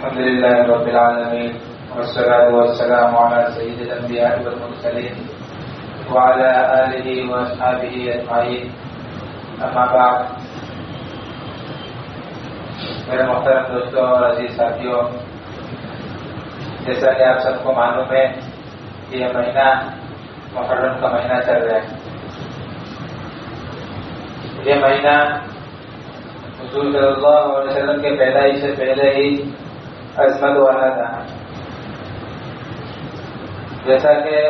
الحمد لله رب العالمين والصلاة والسلام على سيد الأنبياء والمرسلين وعلى آله وأصحابه أجمعين أما بعد. میرے محترم دوستوں اور عزیز ساتھیوں، جیسا کہ آپ سب کو معلوم ہے کہ یہ مہینہ محرم کا مہینہ چل رہا ہے. یہ مہینہ حضور صلی اللہ علیہ وسلم کے پیدائش سے پہلے ہی عظمت والا تھا. جیسا کہ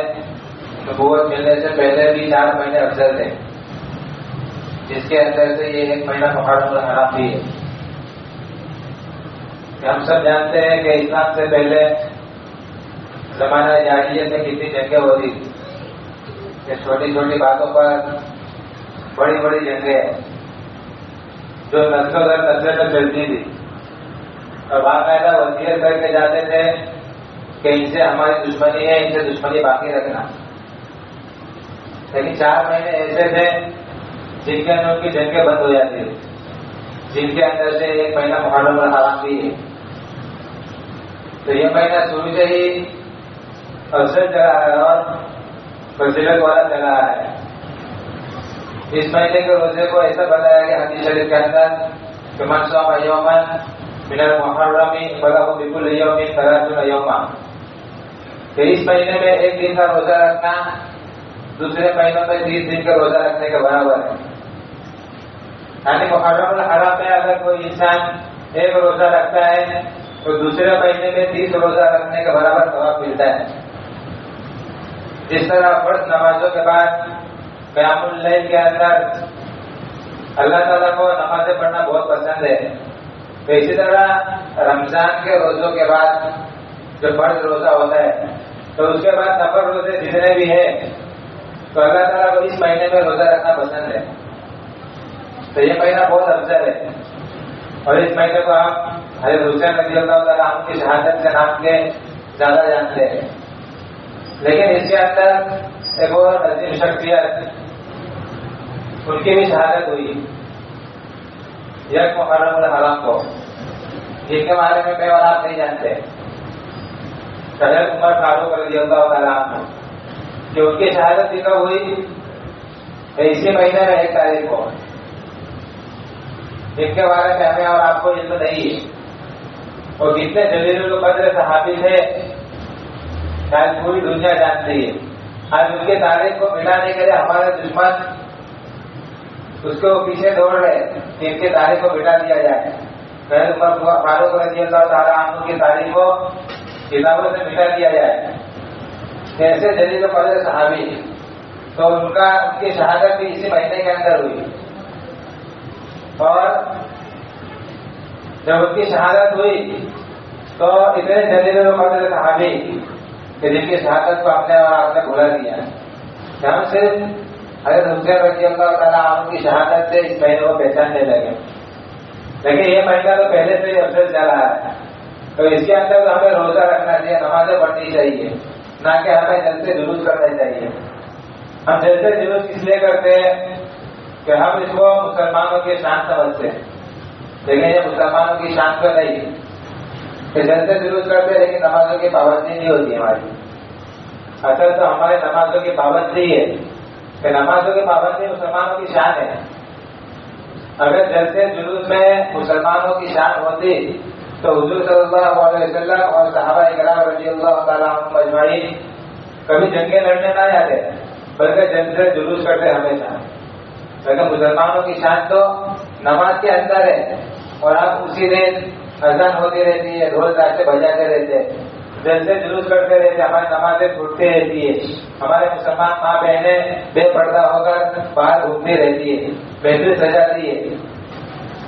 نبوت ملنے سے پہلے بھی 4 مہینے افضل تھے، جس کے اندر سے یہ ایک مہینہ محرم الحرام بھی ہے. ہم سب جانتے ہیں کہ اسلام سے پہلے زمانہ جاہلیت میں کتنی جنگیں ہوتی تھی کہ چھوٹی چھوٹی باتوں پر بڑی بڑی جنگیں جو نسلوں در نسلیں میں چلتی تھی، اور باقاعدہ وصیت کر کے جاتے تھے کہ ان سے ہماری دشمنی ہے، ان سے دشمنی باقی رکھنا. لیکن 4 مہینے ایسے تھے جن کے اندر ان کی جنگیں بند ہو جاتی تھی، جن کے اندر سے ایک مہینہ محرم الحرام بھی ہے. تو یہ مہینہ شروع سے ہی افضل چلا ہے اور فضیلت والا چلا ہے. اس مہینے کے روزے کو ایسا بتایا کہ حدیث شریف کے اندر کہ من صام یوما من المحرم فله بكل يوم 30 یوما، کہ اس مہینے میں ایک دن کا روزہ رکھنا دوسرے مہینوں میں 30 دن کا روزہ رکھنے کے برابر ہے. یعنی محرم الحرام میں اگر کوئی انسان ایک روزہ رکھتا ہے تو دوسرے مہینے میں 30 روزہ رکھنے کے برابر ثواب ملتا ہے. جس طرح فرض نمازوں کے بعد قیام اللیل کے اندر اللہ تعالیٰ کو نمازیں پڑھنا بہت پسند ہے، تو اسی طرح رمضان کے روزوں کے بعد جو فرض روزہ ہوتا ہے تو اس کے بعد نفل روزے جتنے بھی ہیں تو اللہ تعالیٰ کو اس مہینے میں روزہ رکھنا پسند ہے. تو یہ مہینہ بہت افضل ہے، اور اس مہینے کو آپ حضرت حسین رضی اللہ تعالیٰ عنہ کی شہادت کے نام کے زیادہ جانتے ہیں. لیکن اس کے اندر ایک اور عظیم شخصیت ان کی بھی شہادت ہوئی یک محرم الحرام کو، جن کے بارے میں اور آپ نہیں جانتے. حضرت عمر فاروق رضی اللہ تعالیٰ عنہ کہ ان کی شہادت بھی کب ہوئی؟ اسی مہینے میں 1 تاریخ کو، جن کے بارے میں ہمیں اور آپ کو علم نہیں ہے. اور کتنے جلیل القدر صحابی تھے شاید پوری دنیا جانتی ہے. آج ان کی تاریخ کو مٹانے کے لیے ہمارے دشمن اس کو پیچھے دوڑ رہے کہ ان کی تاریخ کو مٹا دیا جائے. حضرت عمر فاروق رضی اللہ تعالیٰ عنہ کی تاریخ کو کتابوں سے مٹا دیا جائے. ایسے جلیل القدر صحابی، تو ان کی شہادت بھی اسی مہینے کے اندر ہوئی. اور جب ان کی شہادت ہوئی تو اتنے جلیل القدر صحابی کہ جن کی شہادت کو ہم نے اور آپ نے بھلا دیا کہ ہم صرف حضرت حسین رضی اللہ تعالیٰ عنہ کی شہادت سے اس مہینے کو پہچاننے لگے. لیکن یہ مہینہ تو پہلے سے ہی افضل چلا ہے، تو اس کے اندر تو ہمیں روزہ رکھنا چاہیے، نمازیں پڑھنی چاہیے، نہ کہ ہمیں جلسے جلوس کرنا چاہیے. ہم جلسے جلوس اس لیے کرتے ہیں کہ ہم اس کو مسلمانوں کی شان سمجھتے ہیں، لیکن یہ مسلمانوں کی شان تو نہیں کہ جلسے جلوس کرتے لیکن نمازوں کی پابندی نہیں ہوتی ہماری. اصل تو ہمارے نمازوں کی پابندی ہے کہ نمازوں کی پابندی مسلمانوں کی شان ہے. اگر جلسے جلوس میں مسلمانوں کی شان ہوتی تو حضور صلی اللہ علیہ وسلم اور صحابہ کرام رضی اللہ تعالیٰ عنہم اجمعین کبھی جنگیں لڑنے نہ جاتے بلکہ جلسے جلوس کرتے ہمیشہ. لیکن مسلمانوں کی شان تو نماز کے اندر ہے، اور آپ اسی دن اذان ہوتی رہتی ہے، ڈھول تاشے بجاتے رہتے، جلسے جلوس کرتے رہتے، ہماری نمازیں چھوٹتی رہتی ہے، ہمارے مسلمان ماں بہنیں بے پردہ ہو کر باہر گھومتی رہتی ہے، محفل سجاتی ہے،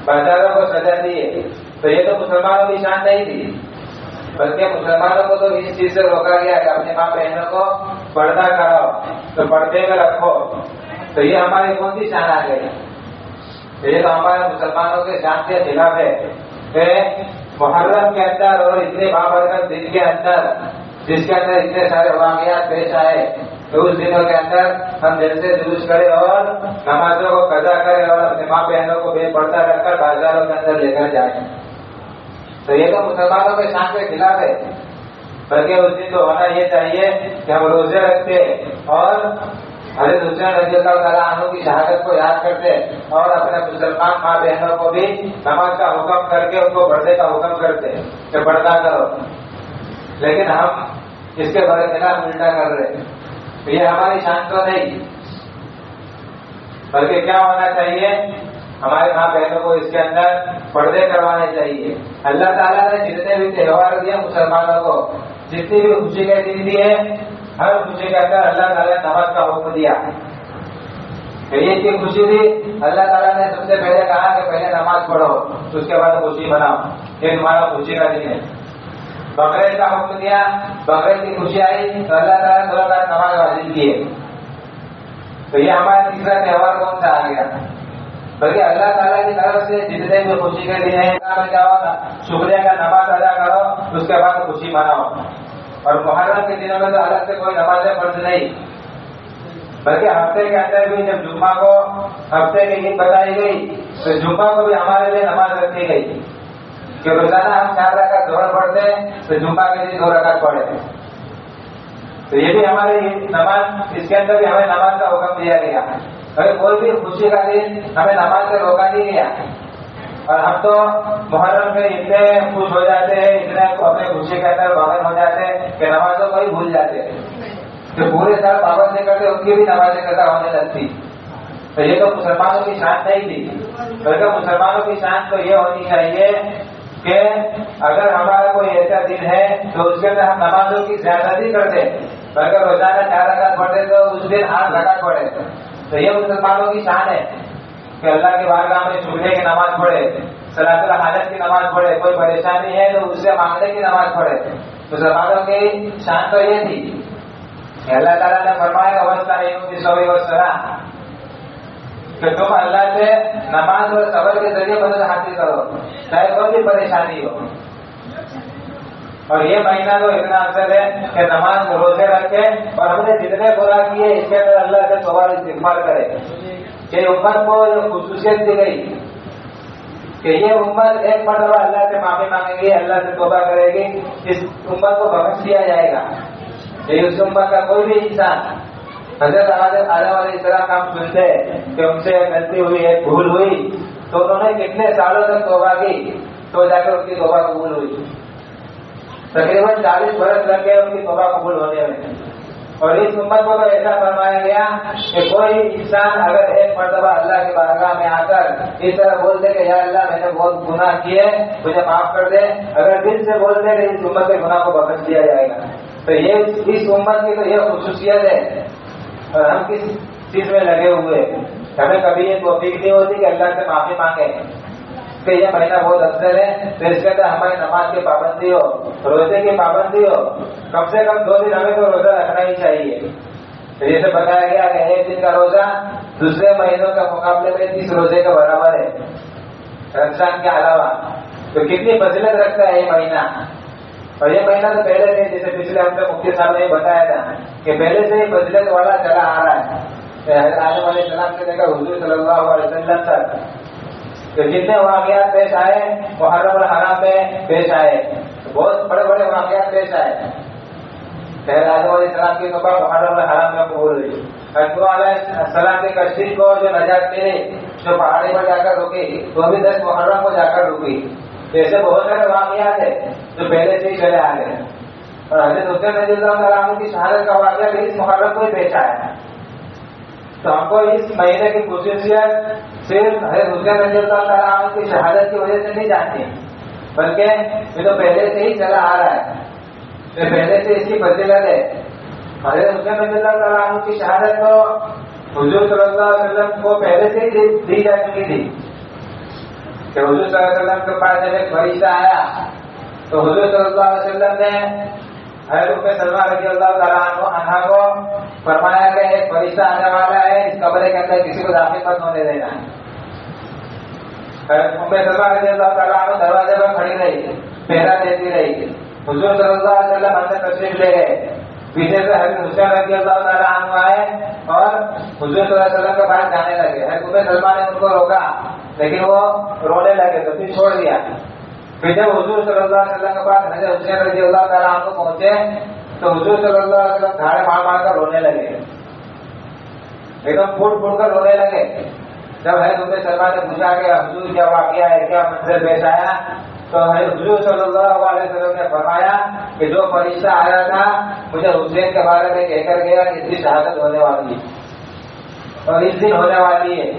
بازاروں کو سجاتی ہے. تو یہ تو مسلمانوں کی شان نہیں تھی، بلکہ مسلمانوں کو تو اس چیز سے روکا گیا کہ اپنی ماں بہنوں کو پردہ کراؤ، تو پردے میں رکھو. تو یہ ہماری کون سی شان آ گئی؟ یہ تو ہمارے مسلمانوں کے شان کے خلاف ہے کہ محرم کے اندر اور اتنے بابرکت دن کے اندر جس کے اندر اتنے سارے واقعات پیش آئے تو اس دنوں کے اندر ہم جلسے جلوس کرے اور نمازوں کو قضا کرے اور اپنے ماں بہنوں کو بے پردہ رکھ کر بازاروں کے اندر لے کر جائیں. تو یہ تو مسلمانوں کے شان کے خلاف ہے، بلکہ اس دن تو ہونا یہ چاہیے کہ ہم روزے رکھتے اور حضرت حسین رضی اللہ تعالیٰ عنہ کی شہادت کو یاد کرتے اور اپنے مسلمان ماں بہنوں کو بھی نماز کا حکم کر کے ان کو پڑھنے کا حکم کرتے کہ پردہ کرو، لیکن ہم اس کے برخلاف الٹا کر رہے. تو یہ ہماری شان تو نہیں، بلکہ کیا ہونا چاہیے، ہمارے ماں بہنوں کو اس کے اندر پردے کروانے چاہیے. اللہ تعالیٰ نے جتنے بھی تہوار دیے مسلمانوں کو، جتنی بھی خوشی کے دن دیے، ہر خوشی کے اندر اللہ تعالیٰ نے نماز کا حکم دیا. عید کی خوشی دی، اللہ تعالیٰ نے سب سے پہلے کہا کہ پہلے نماز پڑھو، اس کے بعد خوشی مناؤ، یہ تمہارا خوشی کا دن ہے. بقرعید کا حکم دیا، بقرعید کی خوشی آئی تو اللہ تعالیٰ نے 2 رکعت نماز واجب کیے. تو یہ ہمارا تیسرا تہوار کون سا آ گیا؟ بلکہ اللہ تعالیٰ کی طرف سے جتنے بھی خوشی کے دن ہیں کیا ہوگا، شکریہ کا نماز ادا کرو، اس کے بعد خوشی مناؤ. اور محرم کے دنوں میں تو الگ سے کوئی نمازیں فرض نہیں، بلکہ ہفتے کے اندر بھی جب جمعہ کو ہفتے کی عید بتائی گئی تو جمعہ کو بھی ہمارے لیے نماز رکھی گئی کہ روزانہ ہم 4 رکعت ظہر پڑھتے تو جمعہ کے دن 2 رکعت پڑھے. تو یہ بھی ہماری نماز، اس کے اندر بھی ہمیں نماز کا حکم دیا گیا. اگر کوئی بھی خوشی کا دن ہمیں نماز سے روکا نہیں گیا، اور ہم تو محرم میں اتنے خوش ہو جاتے ہیں، اتنے اپنے خوشی کے اندر مگن ہو جاتے ہیں کہ نمازوں کو ہی بھول جاتے ہیں. جو پورے سال پابند نہیں کرتے ان کی بھی نمازیں قضا ہونے لگتی. تو یہ تو مسلمانوں کی شان نہیں تھی، بلکہ مسلمانوں کی شان تو یہ ہونی چاہیے کہ اگر ہمارا کوئی ایسا دن ہے تو اس کے اندر ہم نمازوں کی زیادتی کرتے، بلکہ روزانہ 4 رکعت پڑھتے تو اس دن 8 رکعت پڑھے. تو یہ مسلمانوں کی شان ہے کہ اللہ کی بارگاہ میں شکریہ کی نماز پڑھے، صلاۃ الحاجت کی نماز پڑھے، کوئی پریشانی ہے تو اس سے مانگنے کی نماز پڑھے. مسلمانوں کی شان تو یہ تھی کہ اللہ تعالیٰ نے فرمایا وَاسْتَعِينُوا بِالصَّبْرِ وَالصَّلَاةِ کہ تم اللہ سے نماز اور صبر کے ذریعے مدد حاصل کرو چاہے کوئی بھی پریشانی ہو. اور یہ مہینہ تو اتنا افضل ہے کہ نماز روزے رکھے اور ہم نے جتنے برا کیے اس کے اندر اللہ سے توبہ استغفار کرے. کہ امت کو جو خصوصیت دی گئی کہ یہ امت ایک مرتبہ اللہ سے معافی مانگے گی، اللہ سے توبہ کرے گی، اس امت کو بخش دیا جائے گا. یہ اس امت کا کوئی بھی انسان، حضرت آدم علیہ السلام کا ہم سنتے کہ ان سے غلطی ہوئی ہے، بھول ہوئی، تو انہوں نے کتنے سالوں تک توبہ کی تو جا کر ان کی توبہ قبول ہوئی. تقریباً 40 برس لگ گئے ان کی توبہ قبول ہونے میں. اور اس امت کو تو ایسا فرمایا گیا کہ کوئی انسان اگر ایک مرتبہ اللہ کی بارگاہ میں آ کر اس طرح بول دے کہ یا اللہ میں نے بہت گناہ کیے مجھے معاف کر دے، اگر دل سے بول دے کہ اس امت کے گناہ کو بخش دیا جائے گا. تو یہ اس امت کی تو یہ خصوصیت ہے. اور ہم کس چیز میں لگے ہوئے، ہمیں کبھی یہ توفیق نہیں ہوتی کہ اللہ سے معافی مانگے کہ یہ مہینہ بہت افضل ہے تو اس کے اندر ہماری نماز کی پابندی ہو، روزے کی پابندی ہو، کم سے کم 2 دن ہمیں تو روزہ رکھنا ہی چاہیے. جیسے بتایا گیا کہ 1 دن کا روزہ دوسرے مہینوں کے مقابلے میں 30 روزے کے برابر ہے رمضان کے علاوہ. تو کتنی فضیلت رکھتا ہے یہ مہینہ. اور یہ مہینہ تو پہلے سے، جیسے پچھلے ہفتے مفتی صاحب نے بتایا تھا کہ پہلے سے ہی فضیلت والا چلا آ رہا ہے. حضرت آدم علیہ السلام سے لے کر حضور صلی اللہ علیہ وسلم تک تو جتنے واقعات پیش آئے محرم الحرام میں پیش آئے، بہت بڑے بڑے واقعات پیش آئے. حضرت آدم علیہ السلام کی توبہ محرم الحرام میں قبول ہوئی. حضرت علیہ السلام کی کشتی کو جو نجات ملی، جو پہاڑی پر جا کر رکی، وہ بھی 10 محرم کو جا کر رکی. ایسے بہت سارے واقعات ہیں جو پہلے سے ہی چلے آ گئے. اور حضرت حسین رضی اللہ عنہ کی شہادت کا واقعہ بھی اس محرم کو ہی پیش آیا ہے. تو ہم کو اس مہینے کی خصوصیت صرف حضرت حسین رضی اللہ عنہ کی شہادت کی وجہ سے نہیں جانتے، بلکہ یہ تو پہلے سے ہی چلا آ رہا ہے، یہ پہلے سے اس کی فضیلت ہے. حضرت حسین رضی اللہ عنہ کی شہادت تو حضور صلی اللہ علیہ وسلم کو پہلے سے ہی دی جا چکی تھی کہ حضور صلی اللہ علیہ وسلم کے پاس جب ایک فرشتہ آیا تو حضور صلی اللہ علیہ وسلم نے حضرت سلمہ رضی اللہ تعالیٰ عنہ کو فرمایا کہ ایک فرشتہ آنے والا ہے، اس کمرے کے اندر کسی کو داخل مت ہونے دینا ہے. سلمہ رضی اللہ تعالیٰ عنہ دروازے پر کھڑی رہی، پہرا دیتی رہی. حضور صلی اللہ علیہ وسلم اندر تشریف لے گئے. پیچھے سے حضرت حسین رضی اللہ تعالیٰ عنہ آئے اور حضور صلی اللہ علیہ وسلم کے پاس جانے لگے. حضرت سلمہ نے ان کو روکا لیکن وہ رونے لگے تو پھر چھوڑ دیا. پھر جب حضور صلی اللہ علیہ وسلم کے پاس حضرت حسین رضی اللہ تعالیٰ عنہ پہنچے تو حضور صلی اللہ علیہ وسلم دھاڑے مار مار کر رونے لگے، ایک دم پھوٹ پھوٹ کر رونے لگے۔ جب حضرت ام سلمہ نے پوچھا کہ حضور کیا واقعہ ہے، کیا منظر پیش آیا، تو حضور صلی اللہ علیہ وسلم نے فرمایا کہ جو فرشتہ آیا تھا مجھے حسین کے بارے میں کہہ کر گیا کہ اس کی شہادت ہونے والی ہے اور اس دن ہونے والی ہے،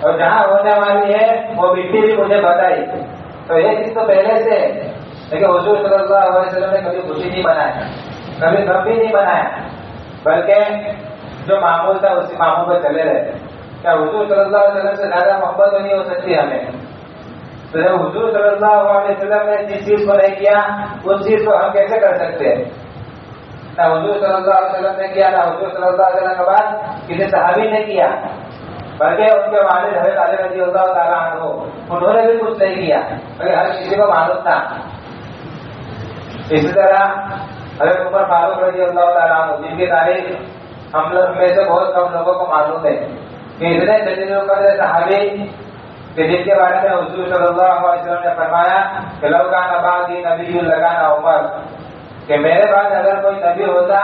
اور جہاں ہونے والی ہے وہ مٹی بھی مجھے بتائی۔ تو یہ چیز تو پہلے سے ہے، لیکن حضور صلی اللہ علیہ وسلم نے کبھی خوشی نہیں بنایا، کبھی غم بھی نہیں بنایا، بلکہ جو معمول تھا اسی معمول پہ چلے رہے۔ کیا حضور صلی اللہ علیہ وسلم سے زیادہ محبت نہیں ہو سکتی ہمیں؟ تو جب حضور صلی اللہ علیہ وسلم نے جس چیز کو نہیں کیا اس چیز کو ہم کیسے کر سکتے ہیں؟ نہ حضور صلی اللہ علیہ وسلم نے کیا، نہ حضور صلی اللہ علیہ وسلم کے بعد کسی صحابی نے کیا، بلکہ ان کے والد حضرت علی رضی اللہ تعالیٰ عنہ انہوں نے بھی کچھ نہیں کیا، بلکہ ہر کسی کو معلوم تھا۔ اسی طرح حضرت عمر فاروق رضی اللہ تعالیٰ عنہ جن کی تاریخ ہم لوگ میں سے بہت کم لوگوں کو معلوم ہے کہ اتنے جلیل القدر صحابی کہ جن کے بارے میں حضور صلی اللہ علیہ وسلم نے فرمایا کہ لو کان بعدی نبی لکان عمر، کہ میرے بعد اگر کوئی نبی ہوتا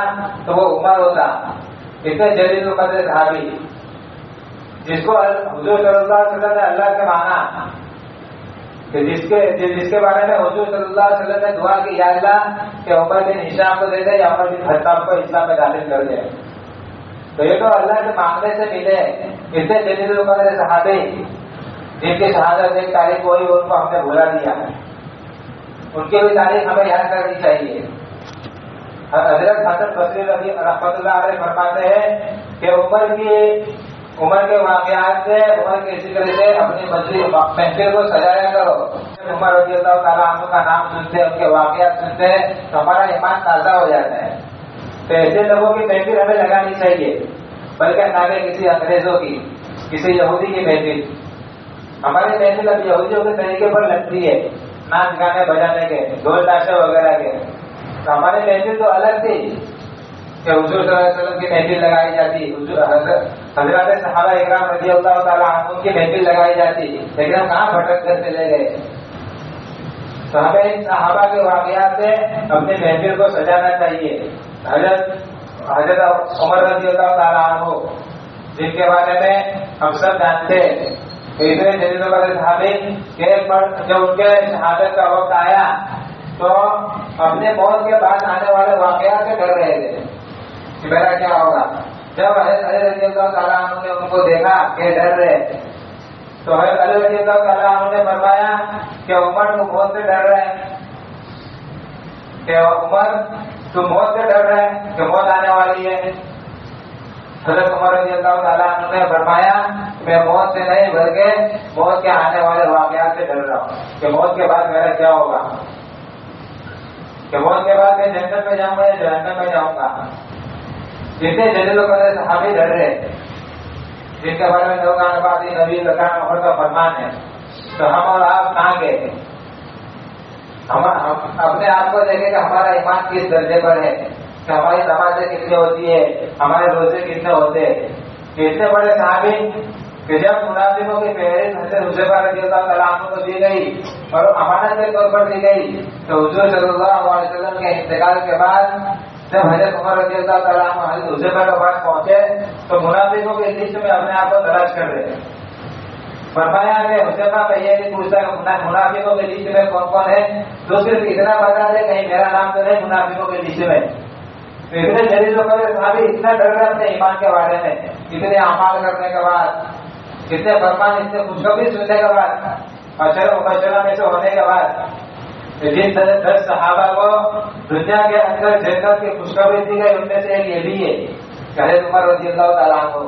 تو وہ عمر ہوتا۔ اتنے جلیل القدر صحابی جس کو حضور صلی اللہ علیہ وسلم نے اللہ سے مانا، کہ جس کے بارے میں حضور صلی اللہ علیہ وسلم نے دعا کی یا اللہ کہ عمر بن ہشام کو دے دے یا عمر بن خطاب کو اسلام میں داخل کر دے۔ تو یہ تو اللہ سے مانگنے سے ملے اتنے جلیل القدر صحابی جن کی شہادت ایک تاریخ ہوئی ان کو ہم نے بھلا دیا، ان کی بھی تاریخ ہمیں یاد کرنی چاہیے۔ حضرت حسن بصری رحمۃ اللہ علیہ فرماتے ہیں کہ عمر کے واقعات سے، عمر کے ذکر سے اپنی محفل کو سجایا کرو۔ عمر رضی اللہ تعالیٰ عنہ کا نام سنتے ہیں، ان کے واقعات سنتے ہیں تو ہمارا ایمان تازہ ہو جاتا ہے۔ تو ایسے لوگوں کی محفل ہمیں لگانی چاہیے، بلکہ نہ کہ کسی انگریزوں کی، کسی یہودی کی محفل۔ ہماری محفل اب یہودیوں کے طریقے پر لگتی ہے، ناچ گانے بجانے کے، ڈھول تاشے وغیرہ کے۔ تو ہماری محفل تو الگ تھی کہ حضور صلی اللہ علیہ وسلم کی محفل لگائی جاتی، حضرات صحابہ اکرام رضی اللہ تعالیٰ عنہ کی محفل لگائی جاتی، لیکن ہم کہاں بھٹک کر چلے گئے؟ تو ہمیں ان صحابہ کے واقعات سے اپنی محفل کو سجانا چاہیے۔ حضرت عمر رضی اللہ تعالیٰ عنہ جن کے بارے میں ہم سب جانتے ہیں، اتنے جلیل القدر صحابی کہ جب ان کے شہادت کا وقت آیا تو اپنے موت کے بعد آنے والے واقعات سے ڈر رہے تھے کہ میرا کیا ہوگا۔ جب حضرت علی رضی اللہ تعالیٰ عنہ نے ان کو دیکھا کہ ڈر رہے تو حضرت علی رضی اللہ تعالیٰ عنہ نے فرمایا کہ عمر تم موت سے ڈر رہے ہیں، کہ عمر تم موت سے ڈر رہے ہیں کہ موت آنے والی ہے۔ حضرت عمر رضی اللہ تعالیٰ عنہ نے فرمایا میں موت سے نہیں بلکہ موت کے آنے والے واقعات سے ڈر رہا ہوں کہ موت کے بعد میرا کیا ہوگا، کہ موت کے بعد میں جنت میں جاؤں گا یا جہنم میں جاؤں گا۔ جتنے جلیل القدر صحابی ڈر رہے جن کے بارے میں لوگ آبادی نبی لکان عمر کا فرمان ہے، تو ہم اور آپ کہاں گئے؟ ہم اپنے آپ کو دیکھیں کہ ہمارا ایمان کس درجے پر ہے، کہ ہماری نمازیں کتنی ہوتی ہے، ہمارے روزے کتنے ہوتے ہیں۔ اتنے بڑے صحابی کہ جب منافقوں کی فہرست حضرت حذیفہ رضی اللہ تعالیٰ عنہ کو دی گئی اور امانت کے طور پر دی گئی، تو حضور صلی اللہ علیہ وسلم کے انتقال کے بعد جب حضرت عمر رضی اللہ تعالیٰ عنہ حضرت حذیفہ کے پاس پہنچے تو منافقوں کی لسٹ میں اپنے آپ کو تلاش کر رہے تھے۔ فرمایا کہ حذیفہ میں یہ نہیں پوچھتا کہ منافقوں کی لسٹ میں کون کون ہے، تو صرف اتنا بتا دے کہیں میرا نام تو نہیں منافقوں کی لسٹ میں۔ تو اتنے جلیل القدر صحابی اتنا ڈر رہے اپنے ایمان کے بارے میں، اتنے اعمال کرنے کے بعد، اتنے فرمان، اتنے خوشخبری سننے کے بعد، اشرا مبشرہ میں سے ہونے کے بعد، جن 10 صحابہ کو دنیا کے اندر جنت کی خوشخبری دی گئی ان میں سے ایک یہ بھی ہے کہ حضرت عمر رضی اللہ تعالیٰ عنہ۔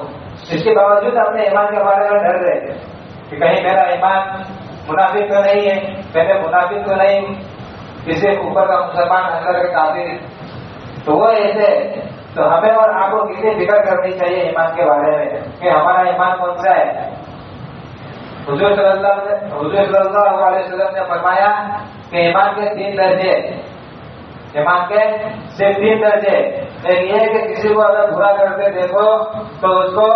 اس کے باوجود اپنے ایمان کے بارے میں ڈر رہے کہ کہیں میرا ایمان منافق تو نہیں ہے، میں منافق تو نہیں کسی اوپر کا مسلمان اندر کے کافر۔ تو وہ ایسے تو ہمیں اور آپ کو کتنی فکر کرنی چاہیے ایمان کے بارے میں کہ ہمارا ایمان کون سا ہے۔ حضور صلی اللہ علیہ وسلم نے فرمایا کہ ایمان کے 3 درجے، ایمان کے صرف 3 درجے۔ ایک یہ کہ کسی کو اگر برا کرتے دیکھو تو اس کو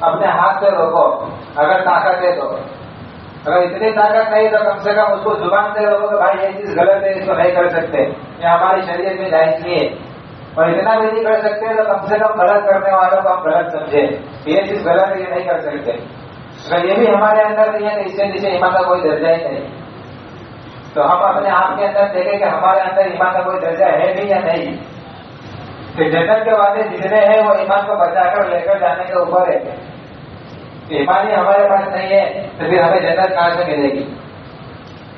اپنے ہاتھ سے روکو اگر طاقت ہے تو، اگر اتنی طاقت نہیں تو کم سے کم اس کو زبان سے لوگوں کہ بھائی یہ چیز غلط ہے، اس کو نہیں کر سکتے، یہ ہماری شریعت میں جائز نہیں ہے، اور اتنا بھی نہیں کر سکتے تو کم سے کم غلط کرنے والوں کو ہم غلط سمجھے، یہ چیز غلط ہے، یہ نہیں کر سکتے۔ اگر یہ بھی ہمارے اندر نہیں ہے تو اس سے نیچے ایمان کا کوئی درجہ ہی نہیں۔ تو ہم اپنے آپ کے اندر دیکھیں کہ ہمارے اندر ایمان کا کوئی درجہ ہے بھی یا نہیں، کہ جنت کے وعدے جتنے ہیں وہ ایمان کو بچا کر لے کر جانے کے اوپر ہے۔ ایمان ہی ہمارے پاس نہیں ہے تو پھر ہمیں جنت کہاں سے ملے گی؟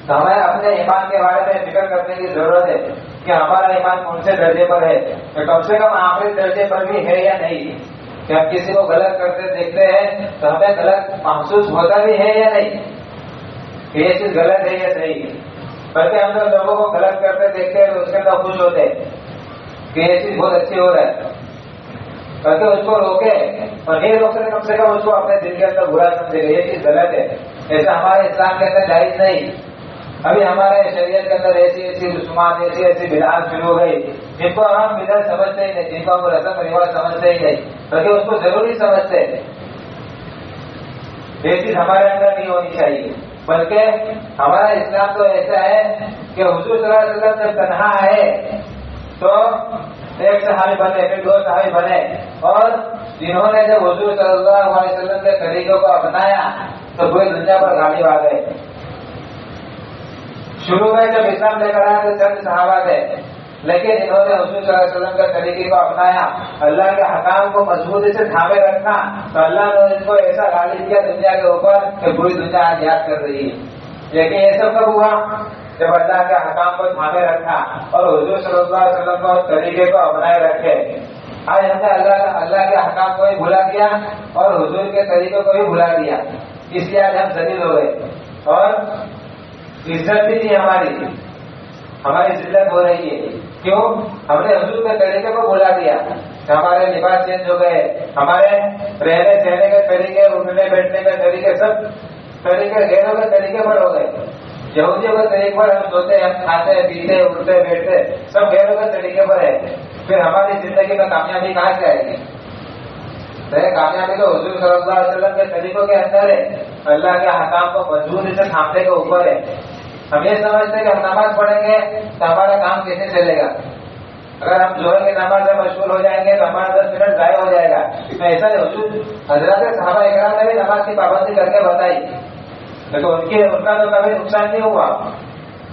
تو ہمیں اپنے ایمان کے بارے میں فکر کرنے کی ضرورت ہے کہ ہمارا ایمان کون سے درجے پر ہے، کہ کم سے کم آخری درجے پر بھی ہے یا نہیں، کہ ہم کسی کو غلط کرتے دیکھتے ہیں تو ہمیں غلط محسوس ہوتا بھی ہے یا نہیں، کہ یہ چیز غلط ہے یا صحیح ہے، بلکہ ہم لوگوں کو غلط کرتے دیکھتے ہیں تو اس کے اندر خوش ہوتے ہیں کہ یہ چیز بہت اچھی ہو رہا ہے، بلکہ اس کو روکے اور نہیں روک سکے کم سے کم اس کو اپنے دل کے اندر برا سمجھے گا، یہ چیز غلط ہے، ایسا ہمارے اسلام کے اندر جائز نہیں۔ ابھی ہمارے شریعت کے اندر ایسی ایسی رسومات، ایسی ایسی بدعات شروع ہو گئی جن کو ہم بدعت سمجھتے ہی نہیں، جن کو ہم رسم رواج سمجھتے ہی نہیں، بلکہ اس کو ضروری سمجھتے ہیں۔ یہ چیز ہمارے اندر نہیں ہونی چاہیے، بلکہ ہمارا اسلام تو ایسا ہے کہ حضور صلی اللہ علیہ وسلم جب تنہا ہے تو ایک صحابی بنے، پھر 2 صحابی بنے، اور جنہوں نے جب حضور صلی اللہ علیہ وسلم کے طریقوں کو اپنایا تو پوری دنیا پر غالب آ گئے۔ شروع میں جب اسلام لے کر آئے تو چند صحابہ تھے، لیکن انہوں نے حضور صلی اللہ علیہ وسلم کے طریقے کو اپنایا، اللہ کے حکام کو مضبوطی سے تھامے رکھا تو اللہ نے ان کو ایسا غالب کیا دنیا کے اوپر کہ پوری دنیا آج یاد کر رہی ہے۔ لیکن یہ سب کب ہوا؟ جب اللہ کے حکام کو تھامے رکھا اور حضور صلی اللہ علیہ وسلم کو طریقے کو اپنائے رکھے۔ آج ہم نے اللہ کے حکام کو ہی بھلا دیا اور حضور کے طریقوں کو ہی بھلا دیا، اس لیے آج ہم ذلیل ہو گئے اور عزت بھی تھی ہماری ذلت ہو رہی ہے۔ کیوں؟ ہم نے حضور کے طریقے کو بھلا دیا، ہمارے لباس چینج ہو گئے، ہمارے رہنے سہنے کے طریقے، اٹھنے بیٹھنے کے طریقے، سب طریقے غیروں کے طریقے پر ہو گئے۔ یہودیوں کے طریقے پر ہم سوتے، ہم کھاتے پیتے اٹھتے بیٹھتے، سب غیروں کے طریقے پر ہے۔ پھر ہماری زندگی میں کامیابی کہاں سے آئے گی؟ کامیابی تو حضور صلی اللہ علیہ وسلم کے طریقوں کے اندر ہے، اللہ کے حکام کو مضبوطی سے تھامنے کے اوپر ہے۔ ہم یہ سمجھتے ہیں کہ ہم نماز پڑھیں گے تو ہمارا کام کیسے چلے گا، اگر ہم جو ہے کہ نماز میں مشغول ہو جائیں گے تو ہمارا 10 منٹ ضائع ہو جائے گا۔ ایسا نہیں، حضور حضرات صحابہ اکرام نے بھی نماز کی پابندی کر کے بتائی، لیکن ان کا تو کبھی نقصان نہیں ہوا،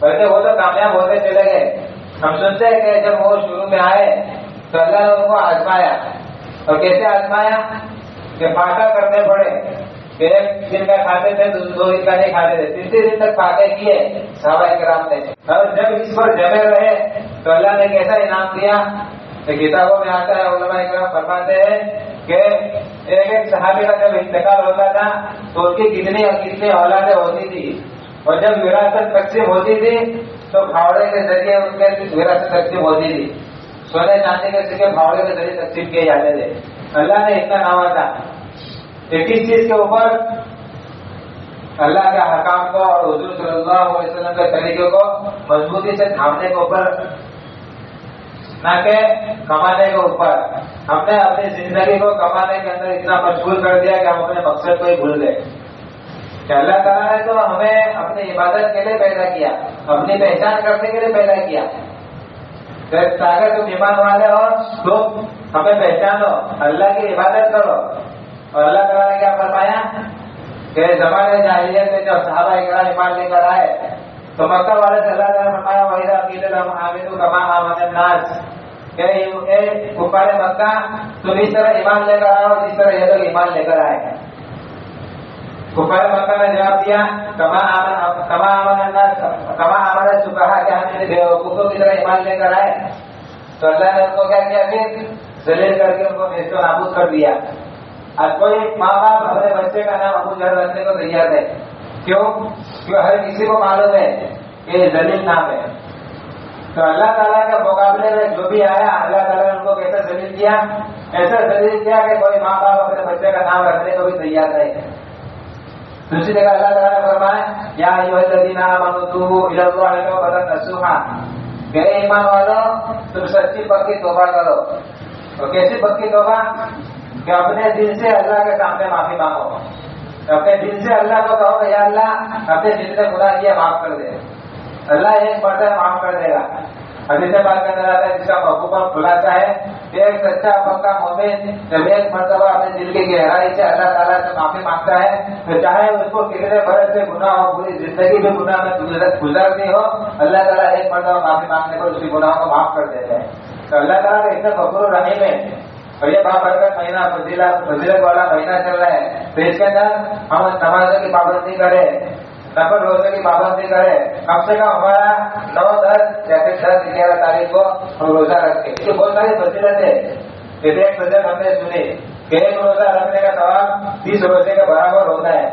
بلکہ وہ تو کامیاب ہوتے چلے گئے۔ ہم سنتے ہیں کہ جب وہ شروع میں آئے تو اللہ نے ان کو آزمایا، اور کیسے آزمایا کہ فاقہ کرنے پڑے، کہ 1 دن کا کھاتے تھے 2 دن کا نہیں کھاتے تھے، 3 دن تک فاقے کیے صحابہ کرام نے، اور جب اس پر جمے رہے تو اللہ نے کیسا انعام دیا کہ کتابوں میں آتا ہے، علماء کرام فرماتے ہیں کہ ایک صحابی کا جب انتقال ہوتا تھا تو ان کی کتنی اور کتنی اولادیں ہوتی تھی، اور جب وراثت تقسیم ہوتی تھی تو پھاوڑے کے ذریعے ان کے وراثت تقسیم ہوتی تھی، سونے چاندی کے سکے پھاوڑے کے ذریعے تقسیم کیے جاتے تھے۔ اللہ نے اتنا نامہ تھا کہ کس چیز کے اوپر؟ اللہ کے حکام کو اور حضور صلی اللہ علیہ وسلم کے طریقے کو مضبوطی سے تھامنے کے اوپر، نہ کہ کمانے کے اوپر۔ ہم نے اپنی زندگی کو کمانے کے اندر اتنا مشغول کر دیا کہ ہم اپنے مقصد کو ہی بھول گئے کہ اللہ تعالیٰ نے تو ہمیں اپنی عبادت کے لیے پیدا کیا، اپنی پہچان کرنے کے لیے پیدا کیا، تاکہ تم ایمان والے ہو تو ہمیں پہچانو، اللہ کی عبادت کرو۔ اور اللہ تعالیٰ نے کیا فرمایا کہ زمانے جاہلیت میں جب صحابہ اکرام ایمان لے کر آئے تو مکہ والے سے اللہ تعالیٰ نے فرمایا وَإِذَا قِيلَ لَهُمْ آمِنُوا كَمَا آمَنَ النَّاسُ، کہ اے کفار مکہ تم اس طرح ایمان لے کر آؤ جس طرح یہ لوگ ایمان لے کر آئے۔ کفار مکہ نے جواب دیا کما آمن الناس کما آمن السفہاء، کہ ہم بیوقوفوں کی طرح ایمان لے کر آئے۔ تو اللہ نے ان کو کیا کیا؟ پھر ذلیل کر کے ان کو نیست و نابود کر دیا۔ اب کوئی ماں باپ اپنے بچے کا نام ابو جہل رکھنے کو تیار ہے، کیوں؟ ہر کسی کو معلوم ہے کہ یہ ذلیل نام ہے۔ تو اللہ تعالیٰ کے مقابلے میں جو بھی آیا اللہ تعالیٰ نے ان کو کیسا ذلیل کیا؟ ایسا ذلیل کیا کہ کوئی ماں باپ اپنے بچے کا نام رکھنے کو بھی تیار نہیں ہے۔ دوسری جگہ اللہ تعالیٰ نے فرمایا یا ایھا الذین آمنوا توبوا الی اللہ توبۃ نصوحا، کہ ایمان والو تم سچی پکی توبہ کرو۔ اور کیسی پکی توبہ؟ کہ اپنے دل سے اللہ کے سامنے معافی مانگو، اپنے دل سے اللہ کو کہو کہ یا اللہ اپنے دل سے گناہ کیا معاف کر دے، اللہ ایک مرتبہ معاف کر دے گا۔ حدیث پاک کے اندر آتا ہے جس کا محبوبہ خلاصہ ہے کہ ایک سچا پکا مومن جب ایک مرتبہ اپنے دل کی گہرائی سے اللہ تعالیٰ سے معافی مانگتا ہے تو چاہے اس کو کتنے برس سے گناہ ہو، پوری زندگی بھی گناہ میں گزرتی ہو، اللہ تعالیٰ ایک مرتبہ معافی مانگنے پر اس کی گناہوں کو معاف کر دیتے ہیں۔ تو اللہ تعالیٰ کا اتنا غفور الرحیم ہے، اور یہ بابرکت مہینہ فضیلت والا مہینہ چل رہا ہے، تو اس کے اندر ہم نمازوں کی پابندی کریں، نفل روزے کی پابندی کرے، کم سے کم ہمارا 9، 10 یا پھر 10، 11 تاریخ کو ہم روزہ رکھیں۔ اس کی بہت ساری فضیلت ہے، جیسے ایک فضیلت ہم نے سنی کہ ایک روزہ رکھنے کا ثواب 30 روزے کے برابر ہوتا ہے۔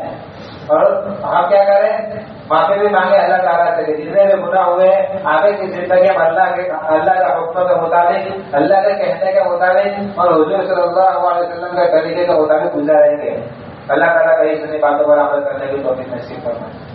اور ہم کیا کریں، معافی بھی مانگے اللہ تعالیٰ سے، جتنے بھی گناہ ہوئے آگے کی زندگی میں اللہ کا حکم کے مطابق، اللہ کے کہنے کے مطابق اور حضور صلی اللہ علیہ وسلم کے طریقے کے مطابق گزاریں گے۔ اللہ تعالیٰ کہیں سنی باتوں پر عمل کرنے کی توفیق نصیب فرمائے۔